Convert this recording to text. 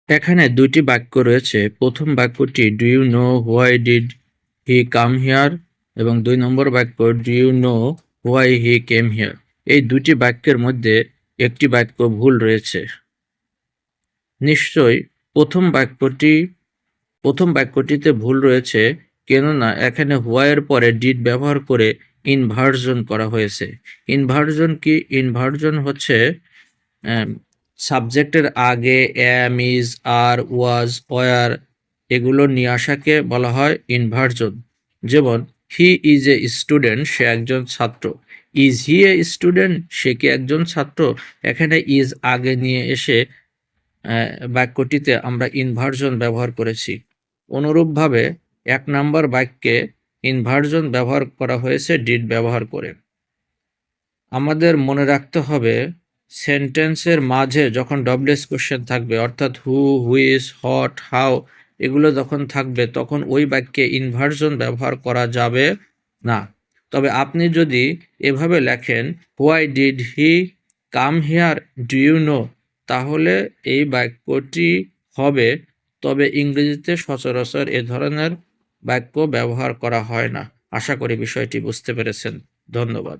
এখানে দুইটি বাক্য রয়েছে। প্রথম বাক্যটি do you know why did he come here, এবং 2 নম্বর বাক্য do you know why he came here. এই দুটি বাক্যের মধ্যে একটি বাক্য ভুল রয়েছে। নিশ্চয়ই প্রথম বাক্যটিতে ভুল রয়েছে, কেননা এখানে হোয়াইয়ের পরে ডিড ব্যবহার করে ইনভার্জন করা হয়েছে। ইনভার্জন কি? ইনভার্জন হচ্ছে সাবজেক্টের আগে অ্যাম, ইজ, আর, ওয়াজ, ওয়ার এগুলো নিয়ে আসাকে বলা হয় ইনভার্জন। যেমন হি ইজ এ স্টুডেন্ট, সে একজন ছাত্র। ইজ হি এ স্টুডেন্ট, সে কি একজন ছাত্র? এখানে ইজ আগে নিয়ে এসে বাক্যটিতে আমরা ইনভার্জন ব্যবহার করেছি। অনুরূপভাবে 1 নম্বর বাক্যে ইনভার্জন ব্যবহার করা হয়েছে ডিড ব্যবহার করে। আমাদের মনে রাখতে হবে, সেন্টেন্সের মাঝে যখন ডব্লিউএস কোশ্চেন থাকবে, অর্থাৎ হু, হুইচ, হোয়াট, হাউ এগুলো যখন থাকবে, তখন ওই বাক্যে ইনভার্জন ব্যবহার করা যাবে না। তবে আপনি যদি এভাবে লেখেন why did he come here, do you know, তাহলে এই বাক্যটি হবে। তবে ইংরেজিতে সচরাচর এ ধরনের বাক্য ব্যবহার করা হয় না। আশা করি বিষয়টি বুঝতে পেরেছেন। ধন্যবাদ।